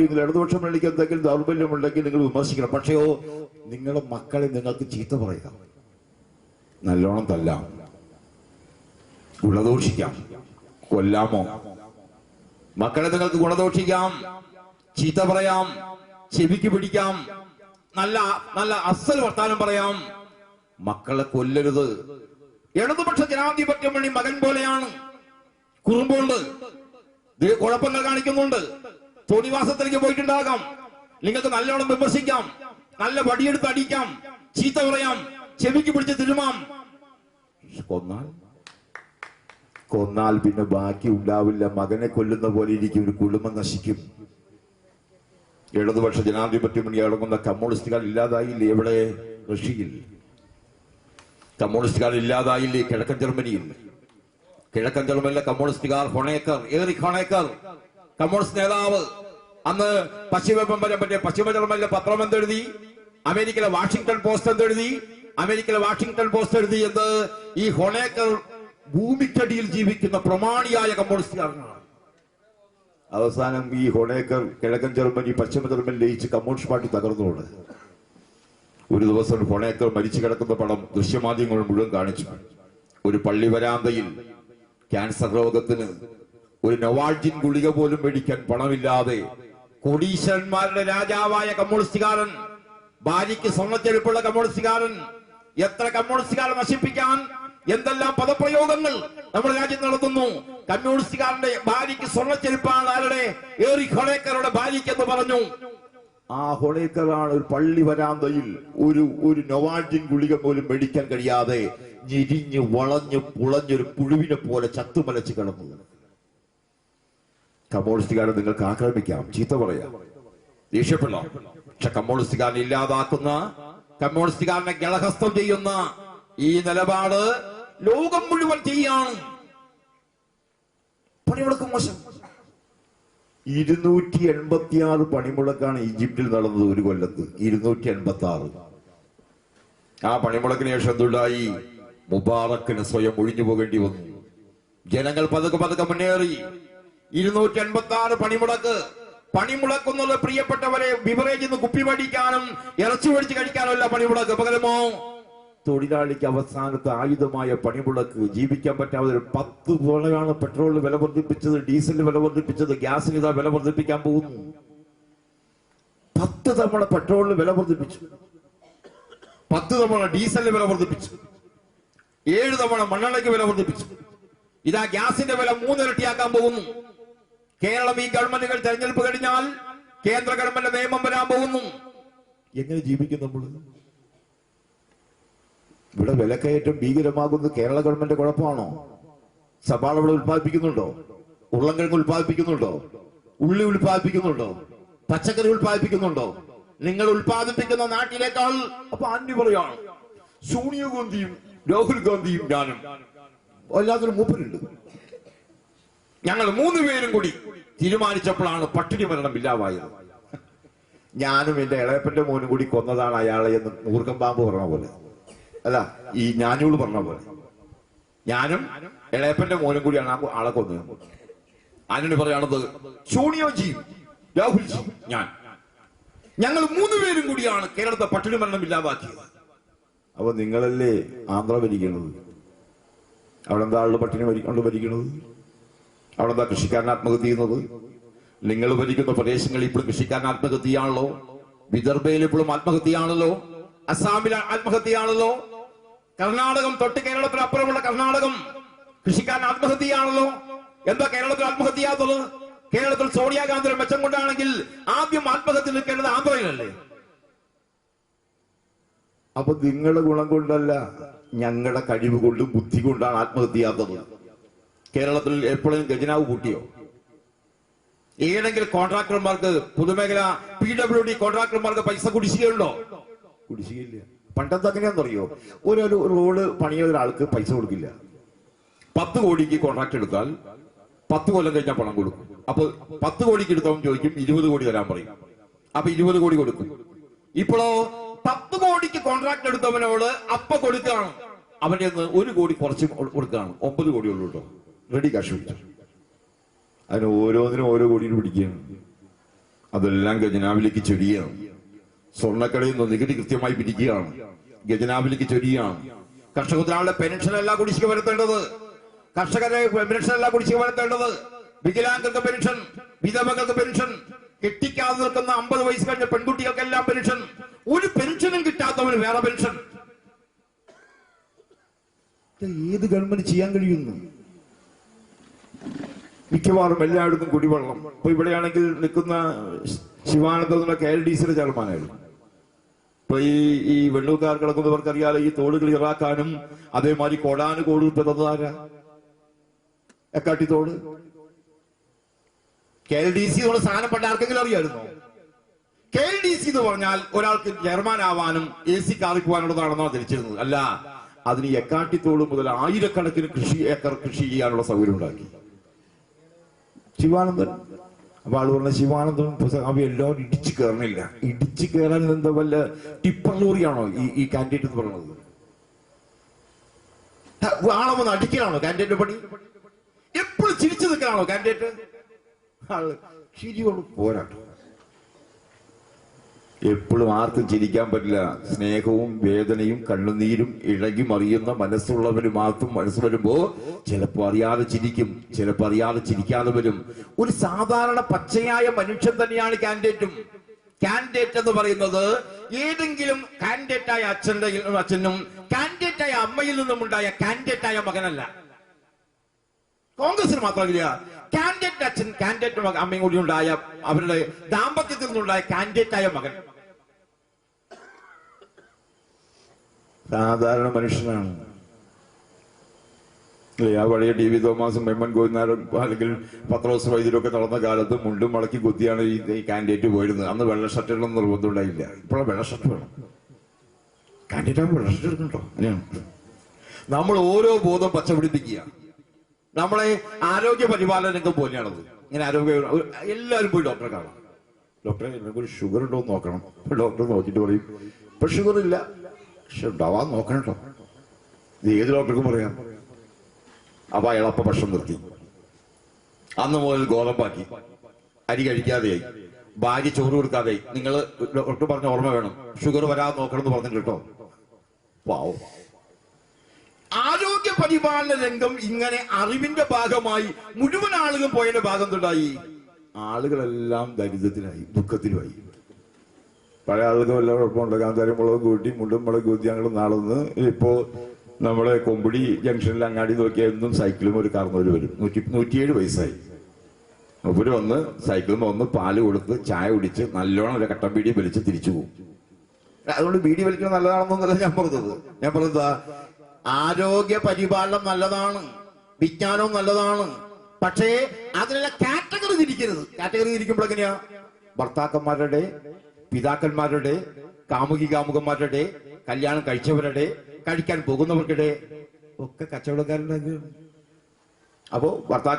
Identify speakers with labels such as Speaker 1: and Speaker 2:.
Speaker 1: ഇടതുപക്ഷ മുന്നണിക്ക് എന്തെങ്കിലും ദൗർബല്യമുണ്ടെങ്കിൽ നിങ്ങൾ വിമർശിക്കണം. പക്ഷെയോ നിങ്ങളുടെ മക്കളെ നിങ്ങൾക്ക് ചീത്ത പറയുക, നല്ലോണം തല്ലാം, ഗുണദോഷിക്കാം, കൊല്ലാമോ? മക്കളെ നിങ്ങൾക്ക് ഗുണദോഷിക്കാം, ചീത്ത പറയാം, ചെവിക്ക് പിടിക്കാം, നല്ല നല്ല അസൽ വർത്താനം പറയാം. മക്കളെ കൊല്ലരുത്. ഇടതുപക്ഷ ജനാധിപത്യ മുന്നണി മകൻ പോലെയാണ്. കുറുമ്പുണ്ട്, കുഴപ്പങ്ങൾ കാണിക്കുന്നുണ്ട്, തോന്നിവാസത്തിലേക്ക് പോയിട്ടുണ്ടാകാം. നിങ്ങൾക്ക് നല്ലോണം വിമർശിക്കാം, നല്ല വടിയെടുത്ത് അടിക്കാം, ചീത്ത പറയാം, ചെവിക്ക് പിടിച്ച് തിരുമാം. കൊന്നാൽ പിന്നെ ബാക്കി ഉണ്ടാവില്ല. മകനെ കൊല്ലുന്ന പോലെ ഇരിക്കും, ഒരു കുടുംബം നശിക്കും. ഇടതുപക്ഷ ജനാധിപത്യ മുന്നണി അടങ്ങുന്ന കമ്മ്യൂണിസ്റ്റുകാർ ഇല്ലാതായില്ലേ? എവിടെ? റഷ്യയിൽ. കമ്മ്യൂണിസ്റ്റുകാർ ഇല്ലാതായില്ലേ? കിഴക്കൻ ജർമ്മനിയിൽ. കിഴക്കൻ ജർമ്മനിലെ കമ്മ്യൂണിസ്റ്റുകാർ എറിക് ഹോണേക്കർ കമ്മ്യൂണിസ്റ്റ് നേതാവ് അന്ന് പശ്ചിമ ജർമ്മനിലെ പത്രം എന്തെഴുതി? അമേരിക്കയിലെ വാഷിംഗ്ടൺ പോസ്റ്റ് എഴുതി എന്ത്? ഈ ഹോണേക്കർ ഭൂമിക്കടിയിൽ ജീവിക്കുന്ന പ്രമാണിയായ കമ്മ്യൂണിസ്റ്റുകാരനാണ്. അവസാനം ഈ ഹോണേക്കർ കിഴക്കൻ ജർമ്മനി പശ്ചിമ ജർമ്മനി ലയിച്ച് കമ്മ്യൂണിസ്റ്റ് പാർട്ടി തകർന്നുകൊണ്ട് ഒരു ദിവസം ഹോണേക്കർ മരിച്ചു കിടക്കുന്ന പടം ദൃശ്യമാധ്യമങ്ങൾ മുഴുവൻ കാണിച്ചു. ഒരു പള്ളി വരാന്തയിൽ ക്യാൻസർ രോഗത്തിന് ഒരു നൊവാൾജിൻ ഗുളിക പോലും മേടിക്കാൻ പണമില്ലാതെ കോടീശ്വരന്മാരുടെ രാജാവായ കമ്മ്യൂണിസ്റ്റുകാരൻ, ഭാര്യയ്ക്ക് സ്വർണ്ണച്ചെരുപ്പുള്ള കമ്മ്യൂണിസ്റ്റുകാരൻ, എത്ര കമ്മ്യൂണിസ്റ്റുകാരെ നശിപ്പിക്കാൻ എന്തെല്ലാം പദപ്രയോഗങ്ങൾ നമ്മുടെ രാജ്യം നടത്തുന്നു. കമ്മ്യൂണിസ്റ്റുകാരന്റെ ഭാര്യയ്ക്ക് സ്വർണ്ണച്ചെരുപ്പാണ് ആരുടെ? എറിക് ഹോണേക്കറുടെ ഭാര്യയ്ക്ക് എന്ന് പറഞ്ഞു. ആ ഹോണേക്കറാണ് ഒരു പള്ളി വരാന്തയിൽ ഒരു നൊവാൾജിൻ ഗുളിക പോലും മേടിക്കാൻ കഴിയാതെ ഞെരിഞ്ഞ് വളഞ്ഞ് പുളഞ്ഞൊരു പുഴുവിനെ പോലെ ചത്തുമലച്ച് കിടന്നു. കമ്മ്യൂണിസ്റ്റുകാരെ നിങ്ങൾക്ക് ആക്രമിക്കാം, ചീത്ത പറയാം, ദേഷ്യപ്പെടാം. പക്ഷെ കമ്മ്യൂണിസ്റ്റുകാരനെ ഇല്ലാതാക്കുന്ന, കമ്മ്യൂണിസ്റ്റുകാരനെ ഗളഹസ്തം ചെയ്യുന്ന ഈ നിലപാട് ലോകം മുഴുവൻ ചെയ്യാണ്. പണിമുടക്ക് മോശം. 286 പണിമുടക്കാണ് ഈജിപ്തിൽ നടന്നത് ഒരു കൊല്ലത്ത്. 286. ആ പണിമുടക്കിന് ശേഷം എന്തുണ്ടായി? മുബാറക്കിന് സ്വയം ഒഴിഞ്ഞു പോകേണ്ടി വന്നു. ജനങ്ങൾ പതുക്കെ മുന്നേറി. 286 പണിമുടക്കുന്നത് പ്രിയപ്പെട്ടവരെ ബിവറേജിൽ നിന്ന് കുപ്പി മേടിക്കാനും ഇറച്ചി മേടിച്ച് കഴിക്കാനും അല്ല പണിമുടക്ക്. പകരമോ തൊഴിലാളിക്ക് അവസാനത്തെ ആയുധമായ പണിമുടക്ക്. ജീവിക്കാൻ പറ്റാതെ 10 തവണയാണ് പെട്രോളിന് വില വർദ്ധിപ്പിച്ചത്, ഡീസലിന് വില വർദ്ധിപ്പിച്ചത്, ഗ്യാസിന് ഇതാ വില വർദ്ധിപ്പിക്കാൻ പോകുന്നു. 10 തവണ പെട്രോളിന് വില വർദ്ധിപ്പിച്ചു, 10 തവണ ഡീസലിന് വില വർദ്ധിപ്പിച്ചു, 7 തവണ മണ്ണെണ്ണയ്ക്ക് വില വർദ്ധിപ്പിച്ചു. ഇതാ ഗ്യാസിന്റെ വില 3 ഇരട്ടിയാക്കാൻ പോകുന്നു. കേരളം ഈ ഗവൺമെന്റുകൾ തെരഞ്ഞെടുപ്പ് കഴിഞ്ഞാൽ കേന്ദ്ര ഗവൺമെന്റ് നിയമം വരാൻ പോകുന്നു. എങ്ങനെ ജീവിക്കും നമ്മൾ? ഇവിടെ വിലക്കയറ്റം ഭീകരമാകുന്നത് കേരള ഗവൺമെന്റ് കുഴപ്പമാണോ? സവാള ഇവിടെ ഉത്പാദിപ്പിക്കുന്നുണ്ടോ? ഉരുളൻകിഴങ്ങ് ഉത്പാദിപ്പിക്കുന്നുണ്ടോ? ഉള്ളി ഉത്പാദിപ്പിക്കുന്നുണ്ടോ? പച്ചക്കറി ഉത്പാദിപ്പിക്കുന്നുണ്ടോ? നിങ്ങൾ ഉത്പാദിപ്പിക്കുന്ന നാട്ടിലേക്കാൾ. അപ്പൊ ആന്റി പറയാണ് സോണിയാഗാന്ധിയും രാഹുൽ ഗാന്ധിയും ഞാനും അല്ലാത്തൊരു മൂപ്പരുണ്ട്. ഞങ്ങൾ 3 പേരും കൂടി തീരുമാനിച്ചപ്പോഴാണ് പട്ടിണി മരണം ഇല്ലാതായത്. ഞാനും എന്റെ ഇളയപ്പന്റെ മോനും കൂടി കൊന്നതാണ് അയാളെ എന്ന് മൂർഖൻ പാമ്പ് പറഞ്ഞ പോലെ, അല്ല ഈ ഞാഞ്ഞൂള് പറഞ്ഞ പോലെ, ഞാനും ഇളയപ്പന്റെ മോനും കൂടിയാണ് ആ ആളെ കൊന്നത്. അതിനോട് പറയാണത് സോണിയാജിയും രാഹുൽജിയും ഞങ്ങൾ 3 പേരും കൂടിയാണ് കേരളത്തെ പട്ടിണി മരണം ഇല്ലാതാക്കിയത്. അപ്പൊ നിങ്ങളല്ലേ ആന്ധ്ര ഭരിക്കുന്നത്? അവിടെ എന്താ ആളുടെ പട്ടിണി ഭരിക്കുന്നത്? അവിടെ എന്താ കൃഷിക്കാരൻ ആത്മഹത്യ ചെയ്യുന്നത്? നിങ്ങൾ ഭരിക്കുന്ന പ്രദേശങ്ങളിൽ ഇപ്പോഴും കൃഷിക്കാരൻ ആത്മഹത്യയാണല്ലോ. വിദർഭയിൽ ഇപ്പോഴും ആത്മഹത്യയാണല്ലോ. അസാമിൽ ആത്മഹത്യയാണല്ലോ. കർണാടകം തൊട്ട് കേരളത്തിന് അപ്പുറമുള്ള കർണാടകം കൃഷിക്കാരൻ ആത്മഹത്യയാണല്ലോ. എന്താ കേരളത്തിൽ ആത്മഹത്യയാത്തത്? കേരളത്തിൽ സോണിയാഗാന്ധിയുടെ മെച്ചം കൊണ്ടാണെങ്കിൽ ആദ്യം ആത്മഹത്യ നിൽക്കേണ്ടത് ആന്ധ്രയിലല്ലേ? അപ്പൊ നിങ്ങളുടെ ഗുണം കൊണ്ടല്ല, ഞങ്ങളുടെ കഴിവ് കൊണ്ട് ബുദ്ധി കൊണ്ടാണ് ആത്മഹത്യ ചെയ്യാത്തത്. കേരളത്തിൽ എപ്പോഴും ഖജനാവ് കൂട്ടിയോ? ഏതെങ്കിലും കോൺട്രാക്ടർമാർക്ക്, പൊതുമേഖല PWD കോൺട്രാക്ടർമാർക്ക് പൈസ കുടിശ്ശികയുണ്ടോ? കുടിശ്ശികയില്ല. പണ്ടത്തെ അങ്ങനെയാന്ന് അറിയോ? ഒരു റോഡ് പണിയ ഒരാൾക്ക് പൈസ കൊടുക്കില്ല. 10 കോടിക്ക് കോൺട്രാക്ട് എടുത്താൽ 10 കൊല്ലം കഴിഞ്ഞാൽ പണം കൊടുക്കും. അപ്പൊ 10 കോടിക്ക് എടുത്തവൻ ചോദിക്കും 20 കോടി തരാൻ പറയും. അപ്പൊ 20 കോടി കൊടുക്കും. ഇപ്പോഴോ 10 കോടിക്ക് കോൺട്രാക്ട് എടുത്തവനോട് അപ്പ കൊടുക്കുകയാണ്, അവന്റെ 1 കോടി കുറച്ച് കൊടുക്കുകയാണ്. 9 കോടി ഉള്ളൂ കേട്ടോ, റെഡി കാശ് പിടിച്ചു. അതിന് ഓരോന്നിനും ഓരോ കോടിയിൽ പിടിക്കുകയാണ്. അതെല്ലാം ഖജനാവിലേക്ക് ചൊരിയാണ്. സ്വർണ്ണക്കടയിൽ നിന്ന് നികുതി കൃത്യമായി പിരിക്കുകയാണ്, ഖജനാവിലേക്ക് ചൊരിയാണ്. കർഷകരുടെ പെൻഷനല്ല കുടിശ്ശിക വരുത്തേണ്ടത്, കർഷകരെ പെൻഷനല്ല കുടിശ്ശിക വരുത്തേണ്ടത്. വികലാംഗർക്ക് പെൻഷൻ, വിധവകൾക്ക് പെൻഷൻ, കെട്ടിക്കാതെ നിൽക്കുന്ന 50 വയസ്സ് കഴിഞ്ഞ പെൺകുട്ടികൾക്കെല്ലാം പെൻഷൻ. ഒരു പെൻഷനും കിട്ടാത്തവന് വേറെ പെൻഷൻ. ഏത് ഗവൺമെന്റ് ചെയ്യാൻ കഴിയുന്നു? മിക്കവാറും എല്ലായിടത്തും കുടിവെള്ളം. ഇപ്പൊ ഇവിടെയാണെങ്കിൽ നിൽക്കുന്ന ശിവാനന്ദ KLDCയുടെ ചെയർമാനായിരുന്നു. ഇപ്പൊ ഈ വെണ്ണൂക്കാർ കിടക്കുന്നവർക്കറിയാലോ, ഈ തോടുകൾ ഇറാക്കാനും അതേമാതിരി കോടാനുകോടി തന്നതാരാ? എക്കാട്ടി തോട്. KLDC എന്നുള്ള സ്ഥാനം പണ്ട് ആർക്കെങ്കിലും അറിയാമായിരുന്നോ? KLDC എന്ന് പറഞ്ഞാൽ ഒരാൾക്ക് ചെയർമാൻ ആവാനും AC കാറിൽ പോകാനുള്ളതാണെന്നാണ് ധരിച്ചിരുന്നത്. അല്ല, അതിന് എക്കാട്ടിത്തോട് മുതൽ 1000കണക്കിന് ഏക്കർ കൃഷി ചെയ്യാനുള്ള സൗകര്യം ഉണ്ടാക്കി ശിവാനന്ദൻ. അപ്പൊ ആള് പറഞ്ഞ ശിവാനന്ദൻ അവയെല്ലാം ഇടിച്ചു കയറണില്ല. ഇടിച്ചു കയറാൻ എന്താ വല്ല ടിപ്പർ ലോറിയാണോ ഈ കാൻഡിഡേറ്റ് എന്ന് പറയുന്നത്? ആളൊന്ന് അടിക്കലാണോ കാൻഡിഡേറ്റ് പണി? എപ്പോഴും ചിരിച്ചു നിൽക്കലാണോ കാൻഡിഡേറ്റ്? ആള് ചിരിയോട് പോരാട്ടോ. എപ്പോഴും ആർക്കും ചിരിക്കാൻ പറ്റില്ല. സ്നേഹവും വേദനയും കണ്ണുനീരും ഇഴകി മറിയുന്ന മനസ്സുള്ളവരും ആർക്കും മനസ്സ് വരുമ്പോ ചിലപ്പോ അറിയാതെ ചിരിക്കും, ചിലപ്പോ അറിയാതെ ചിരിക്കാതെ വരും. ഒരു സാധാരണ പച്ചയായ മനുഷ്യൻ തന്നെയാണ് കാൻഡിഡേറ്റും. കാൻഡിഡേറ്റ് എന്ന് പറയുന്നത് ഏതെങ്കിലും കാൻഡിഡേറ്റായ അച്ഛനും കാൻഡിഡേറ്റായ അമ്മയിൽ നിന്നും ഉണ്ടായ കാൻഡിഡേറ്റായ മകനല്ല. കോൺഗ്രസിന് മാത്രമല്ല, കാൻഡിഡേറ്റ് അച്ഛൻ കാൻഡിഡേറ്റ് അമ്മയും കൂടി ഉണ്ടായ അവരുടെ ദാമ്പത്യത്തിൽ നിന്നുണ്ടായ കാൻഡിഡേറ്റായ മകൻ സാധാരണ മനുഷ്യനാണ്. ആ പഴയ TV തോമസും എമ്മൻ ഗോവിന്ദനും അല്ലെങ്കിൽ പത്രോസ് വൈദ്യരൊക്കെ നടന്ന കാലത്ത് മുണ്ടും മടക്കി കുത്തിയാണ് ഈ കാൻഡിഡേറ്റ് പോയിരുന്നത്. അന്ന് വെള്ള ഷർട്ട് ഇടണം നിർബന്ധം ഉണ്ടായില്ല. ഇപ്പോഴും വെള്ള ഷർട്ട് വേണം. കാൻഡിഡേറ്റ് ആകുമ്പോൾ വെള്ള ഷർട്ട് എടുക്കണ്ടോ? അങ്ങനെയാണ് നമ്മൾ ഓരോ ബോധം പച്ചപിടിപ്പിക്കുക. നമ്മളെ ആരോഗ്യ പരിപാലന രംഗം പോലെയാണത്. ഇങ്ങനെ എല്ലാവരും പോയി ഡോക്ടറെ കാണാം. ഡോക്ടറെ ഒരു ഷുഗർ ഉണ്ടോ എന്ന് നോക്കണം. ഡോക്ടർ നോക്കിയിട്ട് പറയും ഇപ്പൊ ഷുഗർ ഇല്ല, പക്ഷെ ഉണ്ടാവാൻ നോക്കണം കേട്ടോ. ഇത് ഏത് ഡോക്ടർക്കും പറയാം. അപ്പൊ അയാളപ്പ ഭക്ഷണം നിർത്തി. അന്ന് മുതൽ ഗോതമ്പാക്കി, അരി കഴിക്കാതെയായി, ഭാര്യ ചോറ് കൊടുക്കാതെയായി. നിങ്ങൾ ഡോക്ടർ പറഞ്ഞ ഓർമ്മ വേണം, ഷുഗർ വരാതെ നോക്കണം എന്ന് പറഞ്ഞിട്ട് കേട്ടോ. പാവം. ആരോഗ്യ പരിപാലന രംഗം ഇങ്ങനെ അറിവിന്റെ ഭാഗമായി മുഴുവൻ ആളുകൾ പോയതിന്റെ ഭാഗം തൊണ്ടായി ആളുകളെല്ലാം ദരിദ്രത്തിലായി, ദുഃഖത്തിലുമായി. പഴയ ആളുകൾ വല്ല കുഴപ്പമുണ്ട്. കാന്താരി മുളക് കൂട്ടി മുണ്ടും മുളക് കൂട്ടി ഞങ്ങൾ നാളെന്ന് ഇപ്പോ നമ്മുടെ കൊമ്പുടി ജംഗ്ഷനിൽ അങ്ങാടി നോക്കിയാൽ എന്നും സൈക്കിളും ഒരു കാർന്നവര് വരും. 107 വയസ്സായി. അവര് വന്ന് സൈക്കിളിൽ വന്ന് പാല് കൊടുത്ത് ചായ കുടിച്ച് നല്ലോണം ഒരു കട്ടൻ ബീഡി വലിച്ച് തിരിച്ചു പോകും. അതുകൊണ്ട് ബീഡി വലിക്കുന്നത് നല്ലതാണെന്നൊന്നല്ല ഞാൻ പറഞ്ഞത്. ഞാൻ പറഞ്ഞതാ, ആരോഗ്യ പരിപാലനം നല്ലതാണ്, വിജ്ഞാനവും നല്ലതാണ്. പക്ഷേ അതിനുള്ള കാറ്റഗറി തിരിക്കരുത്. കാറ്റഗറി തിരിക്കുമ്പോൾ എങ്ങനെയാ? ഭർത്താക്കന്മാരുടെ, പിതാക്കന്മാരുടെ, കാമുകന്മാരുടെ, കല്യാണം കഴിച്ചവരുടെ, കഴിക്കാൻ പോകുന്നവർക്കിടെ ഒക്കെ കച്ചവടക്കാരുടെ. അപ്പോ ഭർത്താക്ക